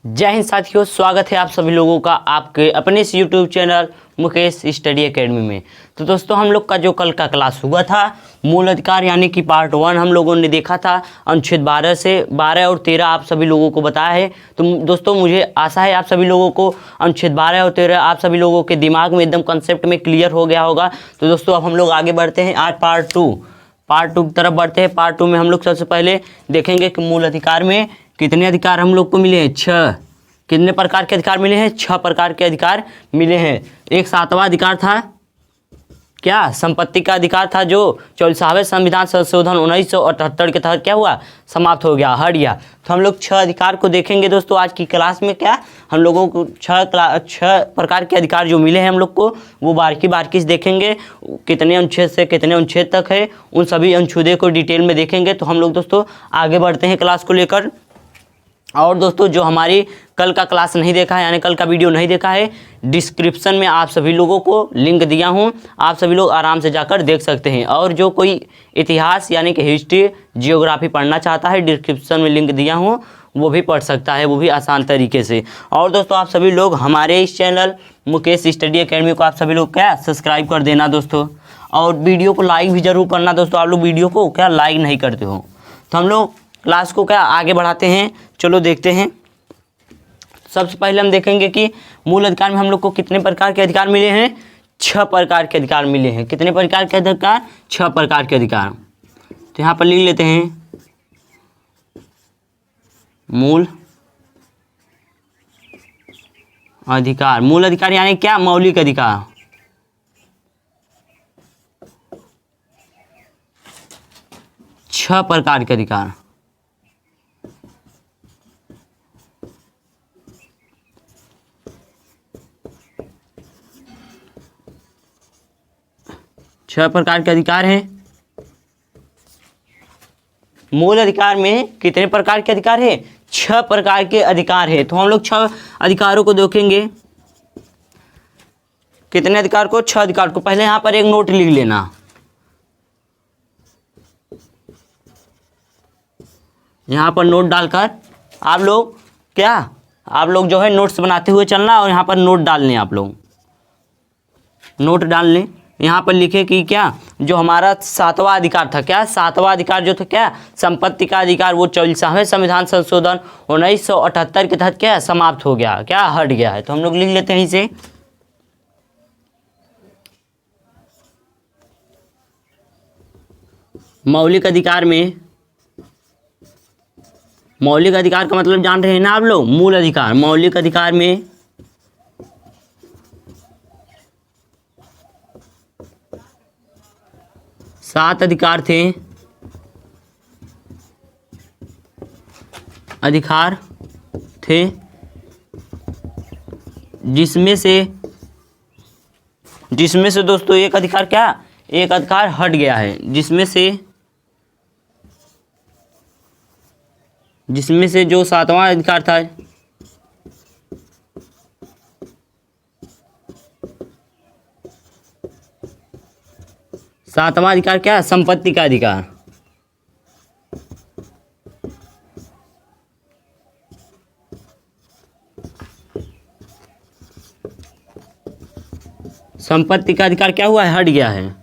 जय हिंद साथियों, स्वागत है आप सभी लोगों का आपके अपने इस YouTube channel Mukesh study academy में। तो दोस्तों, हम लोग का जो कल का क्लास हुआ था मूल अधिकार यानी कि पार्ट 1 हम लोगों ने देखा था। अनुच्छेद 12 से 12 और 13 आप सभी लोगों को बताया है। तो दोस्तों, मुझे आशा है आप सभी लोगों को अनुच्छेद 12 और 13 आप सभी लोगों के दिमाग में एकदम कंसेप्ट में क्लियर हो गया होगा। तो दोस्तों, अब हम लोग आगे बढ़ते हैं। आज पार्ट 2 की तरफ बढ़ते हैं। पार्ट 2 में हम लोग सबसे पहले देखेंगे कि मूल अधिकार में कितने अधिकार हम लोग को मिले हैं। 6 कितने प्रकार के अधिकार मिले हैं? 6 प्रकार के अधिकार मिले हैं। एक 7वां अधिकार था क्या? संपत्ति का अधिकार था, जो 44वें संविधान संशोधन 1978 के तहत क्या हुआ? समाप्त हो गया, हट गया। तो हम लोग 6 अधिकार को देखेंगे दोस्तों आज की क्लास में। क्या हम लोगों को 6 प्रकार के अधिकार जो मिले हैं हम लोग को, वो बारीकी से देखेंगे। कितने अनुच्छेद से कितने अनुच्छेद तक है, उन सभी अनुच्छेदों को डिटेल में देखेंगे। तो हम लोग दोस्तों आगे बढ़ते हैं क्लास को लेकर। और दोस्तों, जो हमारी कल का क्लास नहीं देखा है यानी कल का वीडियो नहीं देखा है, डिस्क्रिप्शन में आप सभी लोगों को लिंक दिया हूँ, आप सभी लोग आराम से जाकर देख सकते हैं। और जो कोई इतिहास यानी कि हिस्ट्री जियोग्राफी पढ़ना चाहता है, डिस्क्रिप्शन में लिंक दिया हूँ, वो भी पढ़ सकता है, वो भी आसान तरीके से। और दोस्तों, आप सभी लोग हमारे इस चैनल मुकेश स्टडी एकेडमी को आप सभी लोग क्या सब्सक्राइब कर देना दोस्तों। और वीडियो को लाइक भी ज़रूर करना दोस्तों। आप लोग वीडियो को क्या लाइक नहीं करते हो। तो हम लोग क्लास को क्या आगे बढ़ाते हैं, चलो देखते हैं। सबसे पहले हम देखेंगे कि मूल अधिकार में हम लोग को कितने प्रकार के अधिकार मिले हैं। 6 प्रकार के अधिकार मिले हैं। कितने प्रकार के अधिकार? 6 प्रकार के अधिकार। तो यहाँ पर लिख लेते हैं मूल अधिकार। मूल अधिकार यानी क्या? मौलिक अधिकार। छह प्रकार के अधिकार। छह प्रकार के अधिकार हैं। मूल अधिकार में कितने प्रकार के अधिकार है? 6 प्रकार के अधिकार है। तो हम लोग 6 अधिकारों को देखेंगे। कितने अधिकार को? 6 अधिकार को। पहले यहां पर एक नोट लिख लेना। यहां पर नोट डालकर आप लोग जो है नोट्स बनाते हुए चलना, और यहां पर नोट डालने आप लोग नोट डाल लें। यहाँ पर लिखे कि क्या जो हमारा 7वां अधिकार था, क्या 7वां अधिकार जो था क्या संपत्ति का अधिकार, वो 44वें संविधान संशोधन 1978 के तहत क्या समाप्त हो गया, क्या हट गया है। तो हम लोग लिख लेते हैं इसे। मौलिक अधिकार में, मौलिक अधिकार का मतलब जान रहे हैं ना आप लोग? मूल अधिकार। मौलिक अधिकार में 7 अधिकार थे, जिसमें से दोस्तों एक अधिकार क्या? एक अधिकार हट गया है। जिसमें से जो 7वां अधिकार था, सातवां अधिकार क्या? संपत्ति का अधिकार। संपत्ति का अधिकार क्या हुआ है? हट गया है।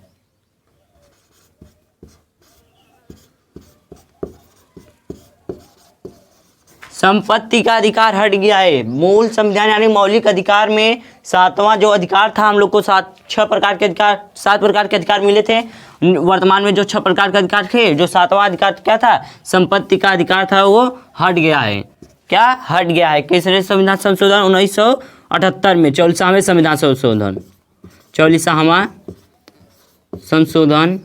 संपत्ति का अधिकार हट गया है। मूल संविधान यानी मौलिक अधिकार में 7वां जो अधिकार था, हम लोग को 7 प्रकार के अधिकार, 7 प्रकार के अधिकार मिले थे। वर्तमान में जो 6 प्रकार के अधिकार थे, जो 7वां अधिकार क्या था? संपत्ति का अधिकार था, वो हट गया है। क्या हट गया है? किसने? संविधान संशोधन 1978 में, 44वें संविधान संशोधन, 44वां संशोधन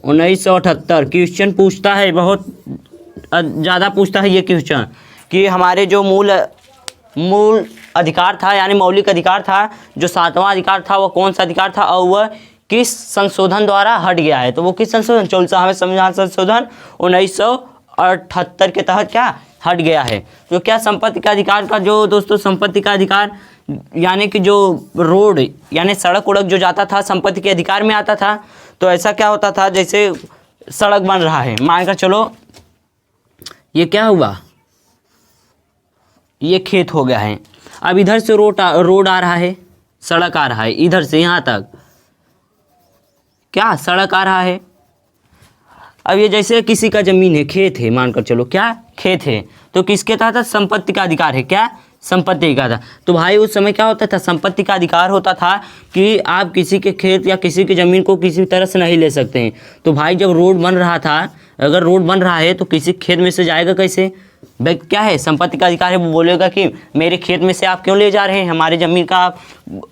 1978। क्वेश्चन पूछता है, बहुत ज़्यादा पूछता है ये क्वेश्चन, कि हमारे जो मूल अधिकार था यानी मौलिक अधिकार था, जो 7वां अधिकार था, वो कौन सा अधिकार था और वह किस संशोधन द्वारा हट गया है। तो वो किस संशोधन? 44वें संविधान संशोधन 1978 के तहत क्या हट गया है। तो क्या संपत्ति का अधिकार का जो दोस्तों संपत्ति का अधिकार यानी कि जो रोड यानी सड़क उड़क जो जाता था संपत्ति के अधिकार में आता था। तो ऐसा क्या होता था, जैसे सड़क बन रहा है, मानकर चलो ये क्या हुआ, ये खेत हो गया है। अब इधर से रोड आ रहा है, सड़क आ रहा है, इधर से यहाँ तक क्या सड़क आ रहा है। अब ये जैसे किसी का ज़मीन है, खेत है, मानकर चलो क्या खेत है, तो किसके तहत संपत्ति का अधिकार है, क्या संपत्ति का था। तो भाई उस समय क्या होता था, संपत्ति का अधिकार होता था कि आप किसी के खेत या किसी की ज़मीन को किसी तरह से नहीं ले सकते हैं। तो भाई जब रोड बन रहा था, अगर रोड बन रहा है तो किसी खेत में से जाएगा कैसे, भाई क्या है संपत्ति का अधिकार है, वो बोलेगा कि मेरे खेत में से आप क्यों ले जा रहे हैं, हमारे ज़मीन का आप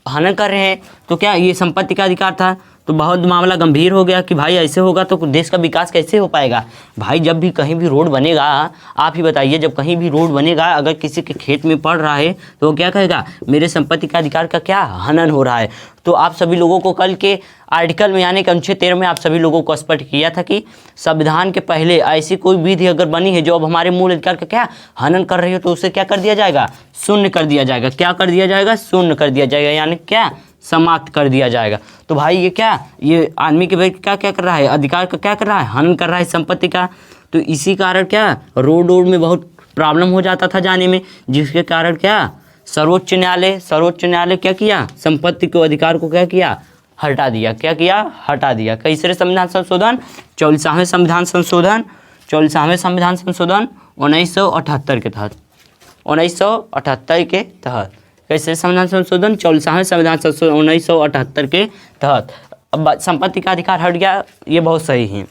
हनन कर रहे हैं। तो क्या ये संपत्ति का अधिकार था। तो बहुत मामला गंभीर हो गया कि भाई ऐसे होगा तो देश का विकास कैसे हो पाएगा। भाई जब भी कहीं भी रोड बनेगा, आप ही बताइए, जब कहीं भी रोड बनेगा अगर किसी के खेत में पड़ रहा है तो वो क्या कहेगा, मेरे संपत्ति का अधिकार का क्या हनन हो रहा है। तो आप सभी लोगों को कल के आर्टिकल में यानी कि अनुच्छेद 13 में आप सभी लोगों को स्पष्ट किया था कि संविधान के पहले ऐसी कोई विधि अगर बनी है जो अब हमारे मूल अधिकार का क्या हनन कर रही हो तो उसे क्या कर दिया जाएगा, शून्य कर दिया जाएगा। क्या कर दिया जाएगा, शून्य कर दिया जाएगा, यानी क्या समाप्त कर दिया जाएगा। तो भाई ये क्या, ये आदमी के भाई क्या क्या कर रहा है, अधिकार का क्या कर रहा है, हनन कर रहा है संपत्ति का। तो इसी कारण क्या रोड में बहुत प्रॉब्लम हो जाता था जाने में, जिसके कारण क्या सर्वोच्च न्यायालय क्या किया, संपत्ति के अधिकार को क्या किया, हटा दिया। क्या किया, हटा दिया। कैसे संविधान संशोधन, 44वें संविधान संशोधन, 44वें संविधान संशोधन 1978 के तहत, 1978 के तहत। कैसे संविधान संशोधन, 44वें संविधान संशोधन 1978 के तहत। अब संपत्ति का अधिकार हट गया, ये बहुत सही है,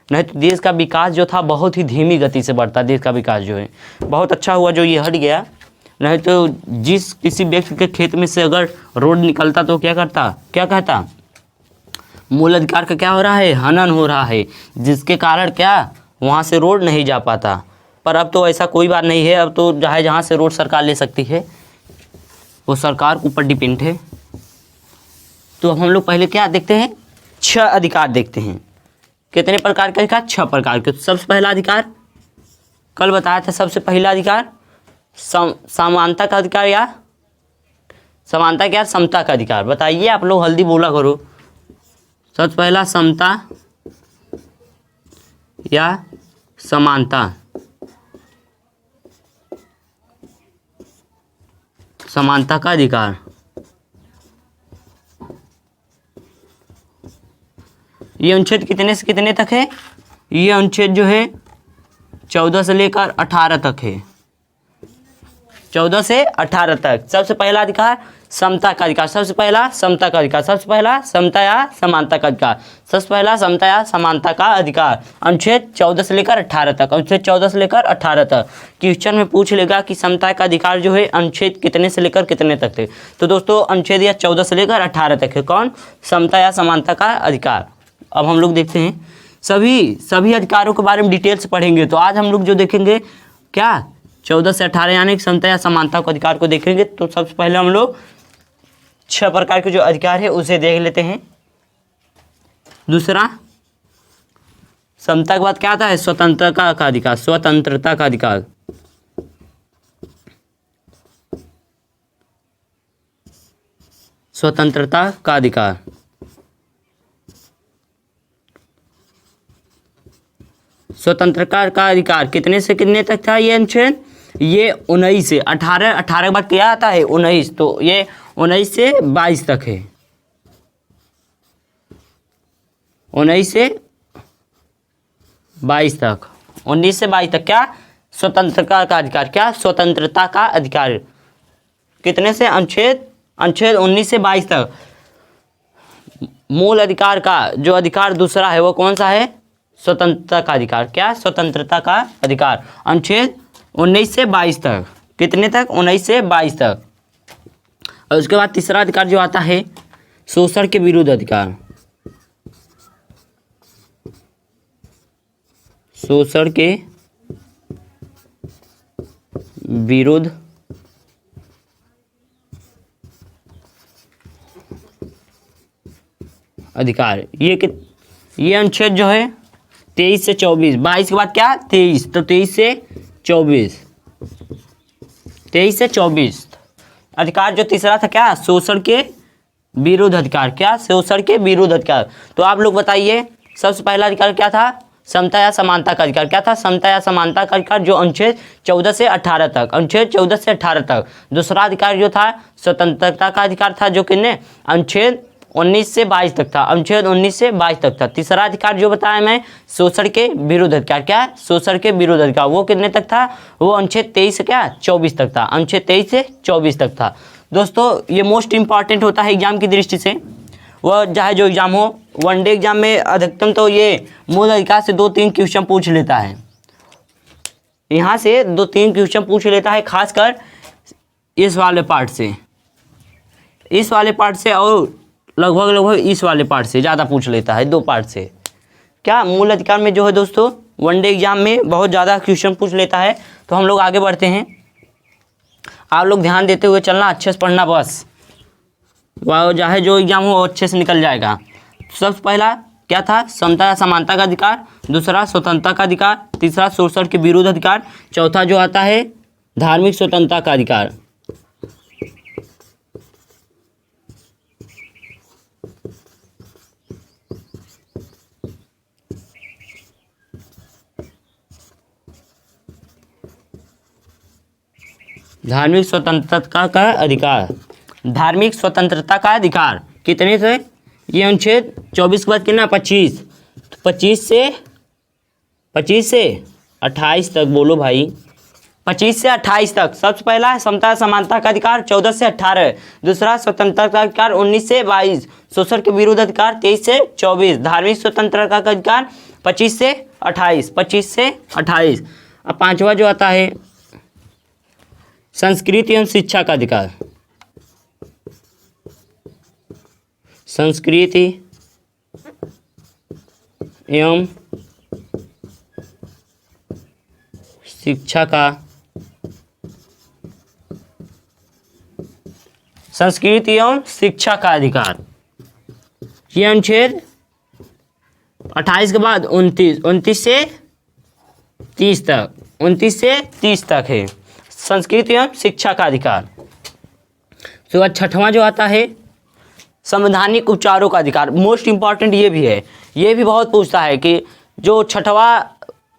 नहीं तो देश का विकास जो था बहुत ही धीमी गति से बढ़ता, देश का विकास जो है बहुत अच्छा हुआ जो ये हट गया। नहीं तो जिस किसी व्यक्ति के खेत में से अगर रोड निकलता तो क्या करता, क्या कहता, मूल अधिकार का क्या हो रहा है, हनन हो रहा है, जिसके कारण क्या वहाँ से रोड नहीं जा पाता। पर अब तो ऐसा कोई बात नहीं है, अब तो जहाँ से रोड सरकार ले सकती है वो सरकार के ऊपर डिपेंड है। तो हम लोग पहले क्या देखते हैं, 6 अधिकार देखते हैं। कितने प्रकार के अधिकार, 6 प्रकार के। सबसे पहला अधिकार कल बताया था, सबसे पहला अधिकार समानता का अधिकार या समानता क्या, समता का अधिकार। बताइए आप लोग, हल्दी बोला करो। सबसे पहला समता या समानता, समानता का अधिकार। ये अनुच्छेद कितने से कितने तक है, ये अनुच्छेद जो है 14 से लेकर 18 तक है, 14 से 18 तक। सबसे पहला अधिकार समता का अधिकार, सबसे पहला समता का अधिकार, सबसे पहला समता या समानता का अधिकार, सबसे पहला समता या समानता का अधिकार। अनुच्छेद 14 से लेकर 18 तक, अनुच्छेद 14 से लेकर 18 तक। क्वेश्चन में पूछ लेगा कि समता का अधिकार जो है अनुच्छेद कितने से लेकर कितने तक थे। तो दोस्तों अनुच्छेद या 14 से लेकर 18 तक है कौन, समता या समानता का अधिकार। अब हम लोग देखते हैं सभी अधिकारों के बारे में डिटेल से पढ़ेंगे। तो आज हम लोग जो देखेंगे क्या 14 से 18 यानी कि समता या समानता के अधिकार को देखेंगे। तो सबसे पहले हम लोग 6 प्रकार के जो अधिकार है उसे देख लेते हैं। दूसरा समता के बाद क्या आता है, स्वतंत्रता का अधिकार, स्वतंत्रता का अधिकार। स्वतंत्रता का अधिकार, स्वतंत्रता का अधिकार कितने से कितने तक था ये अनुच्छेद, ये 19 से 18 के बाद क्या आता है 19, तो ये 19 से 22 तक है, 19 से 22 तक, 19 से 22 तक क्या स्वतंत्रता का अधिकार, क्या स्वतंत्रता का अधिकार कितने से, अनुच्छेद 19 से 22 तक। मूल अधिकार का जो अधिकार दूसरा है वो कौन सा है, स्वतंत्रता का अधिकार, क्या स्वतंत्रता का अधिकार, अनुच्छेद 19 से 22 तक। कितने तक, 19 से 22 तक। और उसके बाद तीसरा अधिकार जो आता है शोषण के विरुद्ध अधिकार, शोषण के विरुद्ध अधिकार। ये अनुच्छेद जो है 23 से 24, 22 के बाद क्या 23, तो 23 से 24, 23 से 24 अधिकार। जो तीसरा था क्या शोषण के विरुद्ध अधिकार, क्या शोषण के विरुद्ध अधिकार। तो आप लोग बताइए सबसे पहला अधिकार क्या था, समता या समानता का अधिकार। क्या था? समता या समानता का अधिकार, जो अनुच्छेद 14 से 18 तक, अनुच्छेद 14 से 18 तक। दूसरा अधिकार जो था स्वतंत्रता का अधिकार था, जो किन्ने अनुच्छेद 19 से 22 तक था, अनुच्छेद 19 से 22 तक था। तीसरा अधिकार जो बताया मैं, शोषण के विरुद्ध अधिकार। क्या है? शोषण के विरुद्ध अधिकार, वो कितने तक था? वो अनुच्छेद 23 से क्या 24 तक था, अनुच्छेद 23 से 24 तक था। दोस्तों ये मोस्ट इंपॉर्टेंट होता है एग्जाम की दृष्टि से, वह चाहे जो एग्जाम हो। वनडे एग्जाम में अधिकतम तो ये मूल अधिकार से 2-3 क्वेश्चन पूछ लेता है, यहाँ से 2-3 क्वेश्चन पूछ लेता है, खासकर इस वाले पार्ट से, इस वाले पार्ट से, और लगभग इस वाले पार्ट से ज़्यादा पूछ लेता है, 2 पार्ट से। क्या मूल अधिकार में जो है दोस्तों वनडे एग्जाम में बहुत ज़्यादा क्वेश्चन पूछ लेता है। तो हम लोग आगे बढ़ते हैं, आप लोग ध्यान देते हुए चलना, अच्छे से पढ़ना, बस वह चाहे जो एग्जाम हो अच्छे से निकल जाएगा। सबसे पहला क्या था? समता या समानता का अधिकार। दूसरा स्वतंत्रता का अधिकार। तीसरा शोषण के विरुद्ध अधिकार। चौथा जो आता है धार्मिक स्वतंत्रता का अधिकार। धार्मिक स्वतंत्रता का अधिकार, धार्मिक स्वतंत्रता का अधिकार कितने थे? ये अनुच्छेद 24 के बाद कितना? 25, 25 से 28 तक, बोलो भाई, 25 से 28 तक। सबसे पहला है समता समानता का अधिकार 14 से 18। दूसरा स्वतंत्रता का अधिकार 19 से 22। शोषण के विरुद्ध अधिकार 23 से 24। धार्मिक स्वतंत्रता का अधिकार 25 से 28, 25 से 28। अब पांचवा जो आता है संस्कृति एवं शिक्षा का अधिकार। संस्कृति एवं शिक्षा का, संस्कृति एवं शिक्षा का अधिकार, ये अनुच्छेद 28 के बाद 29 से 30 तक, 29 से 30 तक है संस्कृति एवं शिक्षा का अधिकार। उसके बाद छठवां जो आता है संवैधानिक उपचारों का अधिकार। मोस्ट इंपॉर्टेंट ये भी है, ये भी बहुत पूछता है कि जो छठवां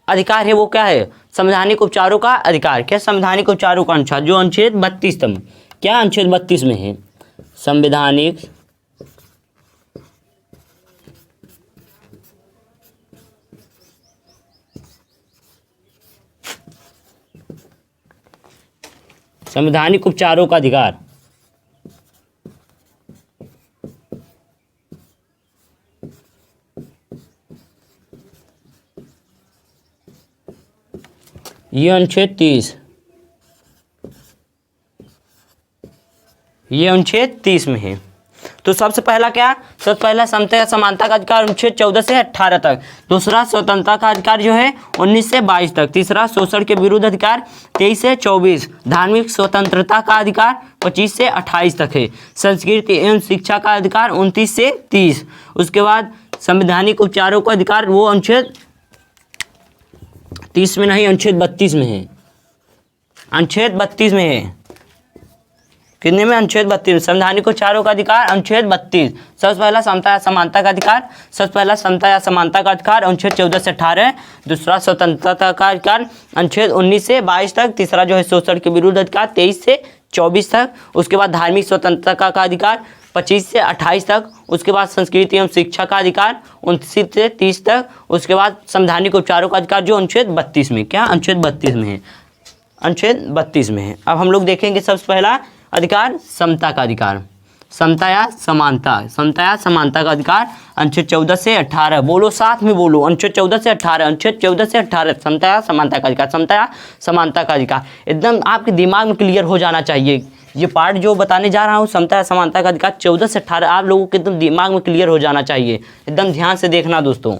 अधिकार है वो क्या है? संवैधानिक उपचारों का अधिकार। क्या? संवैधानिक उपचारों का अनुच्छेद, जो अनुच्छेद 32 में, क्या अनुच्छेद 32 में है? संवैधानिक संवैधानिक उपचारों का अधिकार। ये अनुच्छेद 30, ये अनुच्छेद 30 में है। तो सबसे पहला क्या? सबसे पहला समता या समानता का अधिकार अनुच्छेद 14 से 18 तक। दूसरा स्वतंत्रता का अधिकार जो है 19 से 22 तक। तीसरा शोषण के विरुद्ध अधिकार 23 से 24। धार्मिक स्वतंत्रता का अधिकार 25 से 28 तक है। संस्कृति एवं शिक्षा का अधिकार 29 से 30। उसके बाद संवैधानिक उपचारों का अधिकार वो अनुच्छेद 30 में नहीं, अनुच्छेद 32 में है, अनुच्छेद 32 में है। कितने में? अनुच्छेद 32। संवैधानिक उपचारों का अधिकार अनुच्छेद 32। सबसे पहला समता या समानता का अधिकार, सबसे पहला समता या समानता का अधिकार अनुच्छेद 14 से 18। दूसरा स्वतंत्रता का अधिकार अनुच्छेद 19 से 22 तक। तीसरा जो है शोषण के विरुद्ध अधिकार 23 से 24 तक। उसके बाद धार्मिक स्वतंत्रता का अधिकार 25 से 28 तक। उसके बाद संस्कृति एवं शिक्षा का अधिकार 29 से 30 तक। उसके बाद संवैधानिक उपचारों का अधिकार जो अनुच्छेद 32 में, क्या अनुच्छेद 32 में है, अनुच्छेद 32 में है। अब हम लोग देखेंगे सबसे पहला अधिकार समता का अधिकार, समता या समानता, समता या समानता का अधिकार अनुच्छेद 14 से 18। बोलो साथ में बोलो, अनुच्छेद 14 से 18, अनुच्छेद 14 से 18 समता या समानता का अधिकार, समता या समानता का अधिकार। एकदम आपके दिमाग में क्लियर हो जाना चाहिए। ये पार्ट जो बताने जा रहा हूँ समता या समानता का अधिकार 14 से 18 आप लोगों के एकदम दिमाग में क्लियर हो जाना चाहिए। एकदम ध्यान से देखना दोस्तों।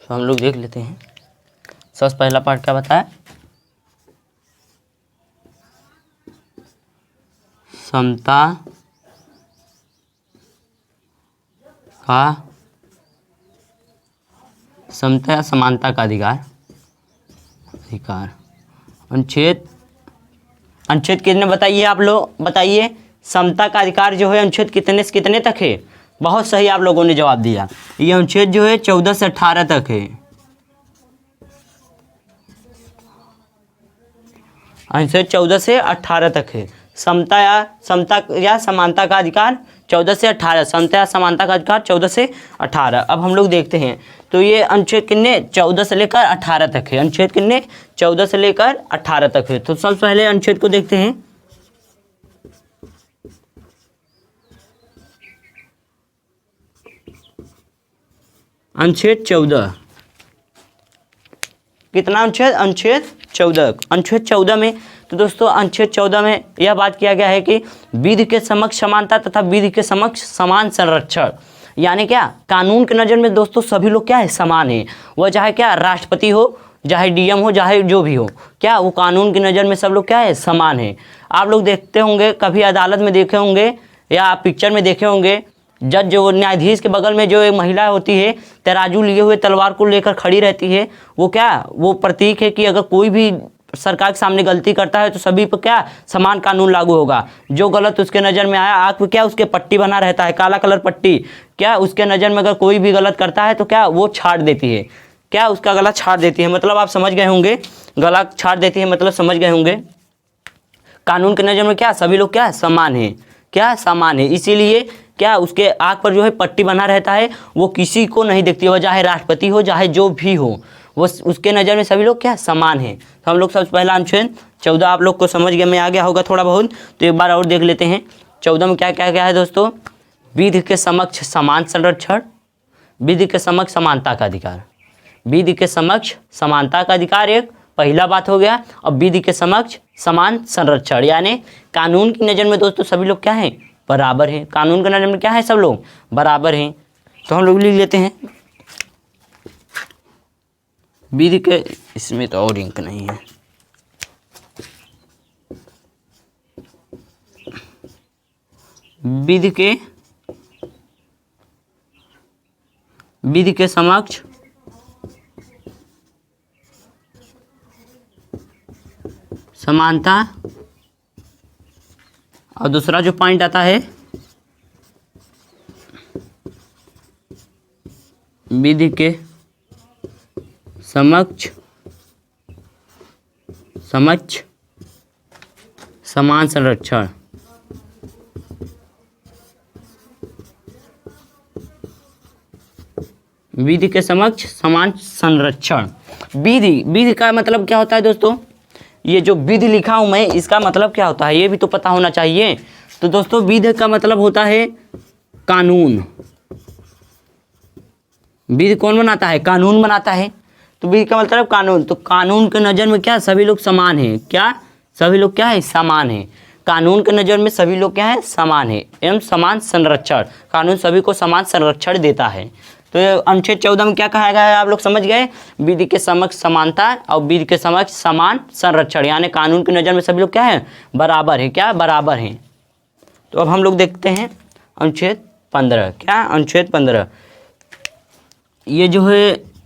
तो हम लोग देख लेते हैं। सबसे पहला पार्ट क्या बताया? समता का समता या समानता का अधिकार अनुच्छेद कितने बताइए आप लोग बताइए। समता का अधिकार जो है अनुच्छेद कितने से कितने तक है? बहुत सही आप लोगों ने जवाब दिया। ये अनुच्छेद जो है 14 से 18 तक है। अनुच्छेद 14 से 18 तक है। समता या समानता का अधिकार 14 से 18, समता या समानता का अधिकार 14 से 18। अब हम लोग देखते हैं तो ये अनुच्छेद कितने 14 से लेकर 18 तक है। अनुच्छेद कितने 14 से लेकर 18 तक है। तो सबसे पहले अनुच्छेद को देखते हैं। अनुच्छेद 14 कितना अनुच्छेद? अनुच्छेद 14। अनुच्छेद 14 में तो दोस्तों अनुच्छेद 14 में यह बात किया गया है कि विधि के समक्ष समानता तथा विधि के समक्ष समान संरक्षण, यानी क्या कानून की नज़र में दोस्तों सभी लोग क्या है समान है। वह चाहे क्या राष्ट्रपति हो, चाहे डीएम हो, चाहे जो भी हो, क्या वो कानून की नज़र में सब लोग क्या है समान है। आप लोग देखते होंगे कभी अदालत में देखे होंगे या पिक्चर में देखे होंगे, जज जो न्यायाधीश के बगल में जो एक महिला होती है तराजू लिए हुए तलवार को लेकर खड़ी रहती है, वो क्या वो प्रतीक है कि अगर कोई भी सरकार के सामने गलती करता है तो सभी पर क्या समान कानून लागू होगा। जो गलत उसके नज़र में आया आँख पे क्या उसके पट्टी बना रहता है, काला कलर पट्टी, क्या उसके नज़र में अगर कोई भी गलत करता है तो क्या वो छाड़ देती है, क्या उसका गला छाड़ देती है। मतलब आप समझ गए होंगे, गला छाड़ देती है मतलब समझ गए होंगे। कानून की नज़र में क्या सभी लोग क्या समान है, क्या समान है। इसीलिए क्या उसके आँख पर जो है पट्टी बना रहता है, वो किसी को नहीं देखती, वह चाहे राष्ट्रपति हो चाहे जो भी हो, वो उसके नज़र में सभी लोग क्या समान है। तो हम लोग सबसे पहला अनुच्छेद 14 आप लोग को समझ में आ गया होगा थोड़ा बहुत, तो एक बार और देख लेते हैं। 14 में क्या क्या क्या है दोस्तों? विधि के समक्ष समान संरक्षण, विधि के समक्ष समानता का अधिकार, विधि के समक्ष समानता का अधिकार एक पहला बात हो गया। अब विधि के समक्ष समान संरक्षण, यानी कानून की नज़र में दोस्तों सभी लोग क्या हैं बराबर हैं। कानून की नज़र में क्या है सब लोग बराबर हैं। तो हम लोग लिख लेते हैं विधि के, इसमें तो और इंक नहीं है, विधि के समक्ष समानता, और दूसरा जो पॉइंट आता है विधि के समक्ष समान संरक्षण। विधि के समक्ष समान संरक्षण। विधि का मतलब क्या होता है दोस्तों? ये जो विधि लिखा हूं मैं, इसका मतलब क्या होता है ये भी तो पता होना चाहिए। तो दोस्तों विधि का मतलब होता है कानून। विधि कौन बनाता है? कानून बनाता है। तो विधि का मतलब कानून। तो कानून के नज़र में क्या सभी लोग समान हैं, क्या सभी लोग क्या है समान हैं। कानून के नज़र में सभी लोग क्या है समान है एवं समान संरक्षण। कानून सभी को समान संरक्षण देता है। तो अनुच्छेद 14 में क्या कहा गया है आप लोग समझ गए? विधि के समक्ष समानता और विधि के समक्ष समान संरक्षण, यानी कानून की नज़र में सभी लोग क्या है बराबर है, क्या बराबर हैं। तो अब हम लोग देखते हैं अनुच्छेद 15। क्या अनुच्छेद 15? ये जो है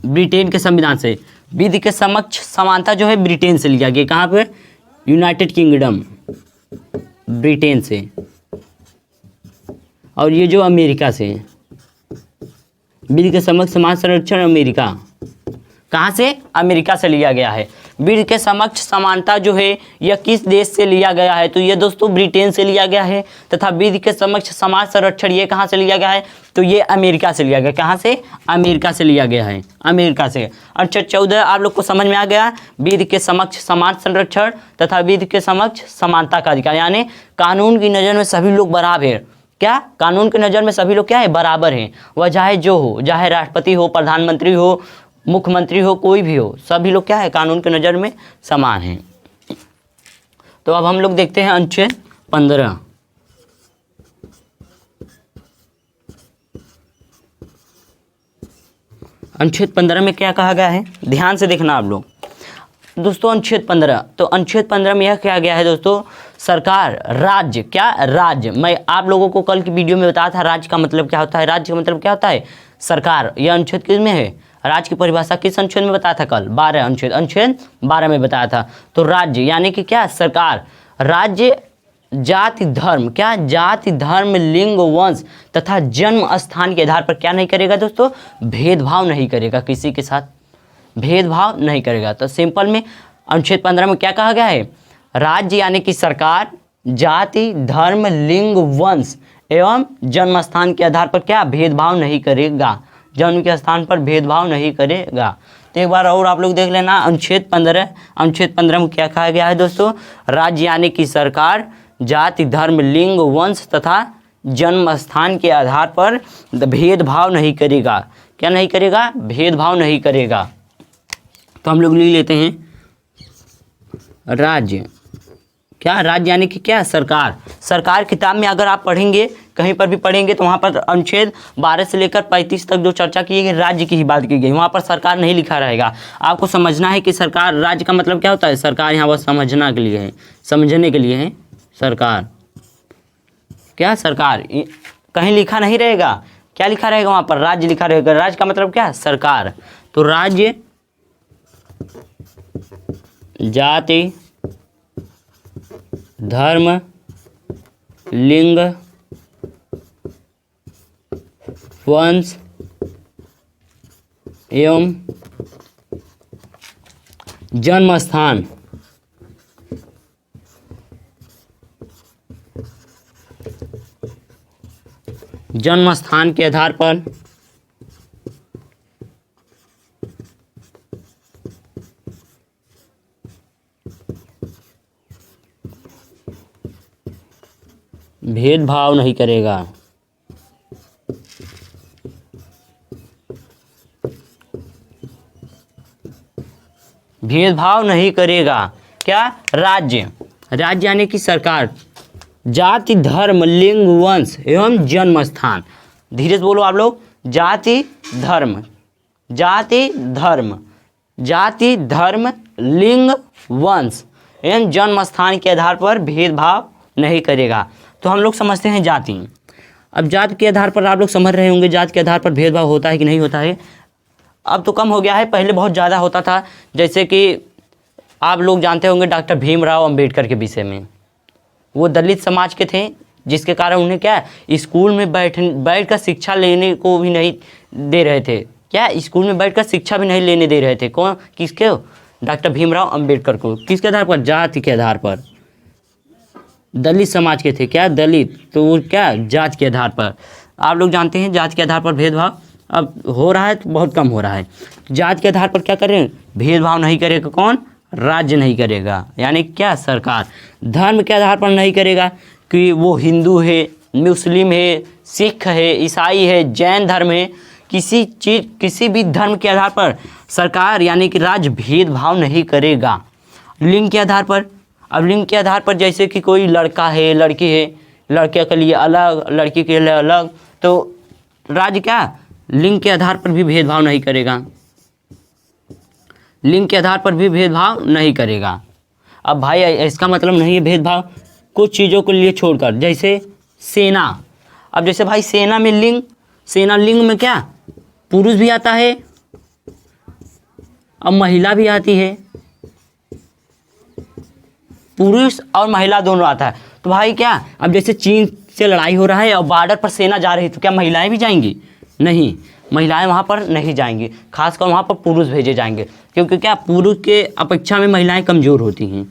ब्रिटेन के संविधान से विधि के समक्ष समानता जो है ब्रिटेन से लिया गया। कहाँ पे? यूनाइटेड किंगडम, ब्रिटेन से। और ये जो अमेरिका से, विधि के समक्ष समान संरक्षण अमेरिका, कहाँ से? अमेरिका से लिया गया है। विधि के समक्ष समानता जो है यह किस देश से लिया गया है? तो ये दोस्तों ब्रिटेन से लिया गया है। तथा विधि के समक्ष समान संरक्षण ये कहाँ से लिया गया है? तो ये अमेरिका से लिया गया। कहाँ से? अमेरिका से लिया गया है, अमेरिका से। अनुच्छेद 14 आप लोग को समझ में आ गया। विधि के समक्ष समान संरक्षण तथा विधि के समक्ष समानता का अधिकार, यानी कानून की नज़र में सभी लोग बराबर हैं। क्या कानून की नज़र में सभी लोग क्या है बराबर हैं। वह चाहे जो हो, चाहे राष्ट्रपति हो, प्रधानमंत्री हो, मुख्यमंत्री हो, कोई भी हो, सभी लोग क्या है कानून की नज़र में समान हैं। तो अब हम लोग देखते हैं अनुच्छेद 15। अनुच्छेद 15 में क्या कहा गया है ध्यान से देखना आप लोग दोस्तों। अनुच्छेद 15, तो अनुच्छेद 15 में यह कहा गया है दोस्तों, सरकार, राज्य, क्या राज्य, मैं आप लोगों को कल की वीडियो में बताया था राज्य का मतलब क्या होता है, राज्य का मतलब क्या होता है सरकार। यह अनुच्छेद किस में है, राज्य की परिभाषा किस अनुच्छेद में बताया था कल, 12 अनुच्छेद 12 में बताया था। तो राज्य यानी कि क्या, सरकार। राज्य जाति धर्म, क्या, जाति धर्म लिंग वंश तथा जन्म स्थान के आधार पर क्या नहीं करेगा दोस्तों, भेदभाव नहीं करेगा, किसी के साथ भेदभाव नहीं करेगा। तो सिंपल में अनुच्छेद 15 में क्या कहा गया है, राज्य यानी कि सरकार जाति धर्म लिंग वंश एवं जन्म स्थान के आधार पर क्या, भेदभाव नहीं करेगा, जन्म के स्थान पर भेदभाव नहीं करेगा। तो एक बार और आप लोग देख लेना अनुच्छेद 15 में क्या कहा गया है दोस्तों, राज्य यानी कि सरकार जाति धर्म लिंग वंश तथा जन्म स्थान के आधार पर भेदभाव नहीं करेगा, क्या नहीं करेगा, भेदभाव नहीं करेगा। तो हम लोग लिख लेते हैं राज्य, क्या, राज्य यानी कि क्या, सरकार। सरकार किताब में अगर आप पढ़ेंगे, कहीं पर भी पढ़ेंगे तो वहाँ पर अनुच्छेद 12 से लेकर 35 तक जो चर्चा की गई राज्य की ही बात की गई, वहाँ पर सरकार नहीं लिखा रहेगा। आपको समझना है कि सरकार, राज्य का मतलब क्या होता है, सरकार यहाँ बस समझना के लिए है, समझने के लिए है सरकार, क्या, सरकार। कहीं लिखा नहीं रहेगा, क्या लिखा रहेगा वहाँ पर, राज्य लिखा रहेगा। राज्य का मतलब क्या, सरकार। तो राज्य जाति धर्म लिंग वंश एवं जन्म स्थान के आधार पर भेदभाव नहीं करेगा। भेदभाव नहीं करेगा, क्या, राज्य। राज्य यानी कि सरकार जाति धर्म लिंग वंश एवं जन्म स्थान, धीरे से बोलो आप लोग, जाति धर्म, जाति धर्म, जाति धर्म लिंग वंश एवं जन्म स्थान के आधार पर भेदभाव नहीं करेगा। तो हम लोग समझते हैं जाति। अब जाति के आधार पर आप लोग समझ रहे होंगे जाति के आधार पर भेदभाव होता है कि नहीं होता है। अब तो कम हो गया है, पहले बहुत ज़्यादा होता था। जैसे कि आप लोग जानते होंगे डॉक्टर भीमराव अंबेडकर के विषय में, वो दलित समाज के थे, जिसके कारण उन्हें क्या, स्कूल में बैठ कर शिक्षा लेने को भी नहीं दे रहे थे, क्या, स्कूल में बैठकर शिक्षा भी नहीं लेने दे रहे थे। कौन, किसके, डॉक्टर भीमराव अंबेडकर को। किसके आधार पर, जाति के आधार पर। दलित समाज के थे, क्या, दलित, तो वो क्या, जाति के आधार पर। आप लोग जानते हैं जाति के आधार पर भेदभाव अब हो रहा है तो बहुत कम हो रहा है। जाति के आधार पर क्या करें, भेदभाव नहीं करेगा, कौन, राज्य नहीं करेगा, यानी क्या, सरकार। धर्म के आधार पर नहीं करेगा कि वो हिंदू है, मुस्लिम है, सिख है, ईसाई है, जैन धर्म है, किसी भी धर्म के आधार पर सरकार यानी कि राज्य भेदभाव नहीं करेगा। लिंग के आधार पर, अब लिंग के आधार पर जैसे कि कोई लड़का है, लड़की है, लड़के के लिए अलग, लड़की के लिए अलग, तो राज्य क्या, लिंग के आधार पर भी भेदभाव नहीं करेगा, लिंग के आधार पर भी भेदभाव नहीं करेगा। अब भाई इसका मतलब नहीं है भेदभाव कुछ चीज़ों के लिए छोड़कर, जैसे सेना। अब जैसे भाई सेना में लिंग, सेना लिंग में क्या, पुरुष भी आता है और महिला भी आती है, पुरुष और महिला दोनों आता है। तो भाई क्या, अब जैसे चीन से लड़ाई हो रहा है और बॉर्डर पर सेना जा रही है, तो क्या महिलाएं भी जाएंगी, नहीं, महिलाएं वहाँ पर नहीं जाएंगी, खासकर वहाँ पर पुरुष भेजे जाएंगे, क्योंकि क्या, पुरुष के अपेक्षा में महिलाएं कमज़ोर होती हैं,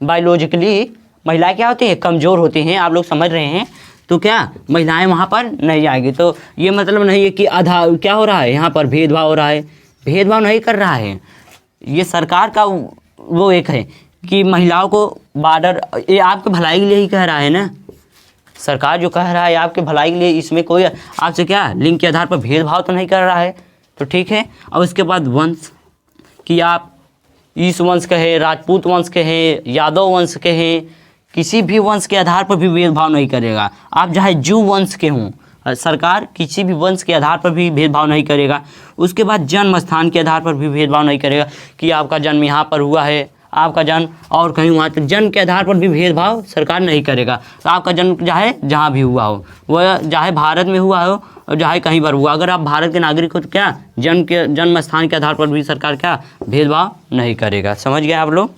बायोलॉजिकली महिलाएं क्या होती हैं, कमज़ोर होती हैं, आप लोग समझ रहे हैं। तो क्या, महिलाएं वहाँ पर नहीं जाएंगी। तो ये मतलब नहीं है कि आधा क्या हो रहा है, यहाँ पर भेदभाव हो रहा है, भेदभाव नहीं कर रहा है। ये सरकार का वो एक है कि महिलाओं को बॉर्डर, ये आपके भलाई के लिए ही कह रहा है ना, सरकार जो कह रहा है आपके भलाई के लिए, इसमें कोई आपसे क्या, लिंग के आधार पर भेदभाव तो नहीं कर रहा है। तो ठीक है। और उसके बाद वंश, कि आप इस वंश के हैं, राजपूत वंश के हैं, यादव वंश के हैं, किसी भी वंश के आधार पर भी भेदभाव नहीं करेगा। आप चाहे जू वंश के हों, सरकार किसी भी वंश के आधार पर भी भेदभाव नहीं करेगा। उसके बाद जन्म स्थान के आधार पर भी भेदभाव नहीं करेगा कि आपका जन्म यहाँ पर हुआ है, आपका जन्म और कहीं हुआ तो जन्म के आधार पर भी भेदभाव सरकार नहीं करेगा। तो आपका जन्म चाहे जहाँ भी हुआ हो, वह चाहे भारत में हुआ हो और चाहे कहीं पर हुआ, अगर आप भारत के नागरिक हो तो क्या जन्म स्थान के आधार पर भी सरकार क्या भेदभाव नहीं करेगा। समझ गए आप लोग।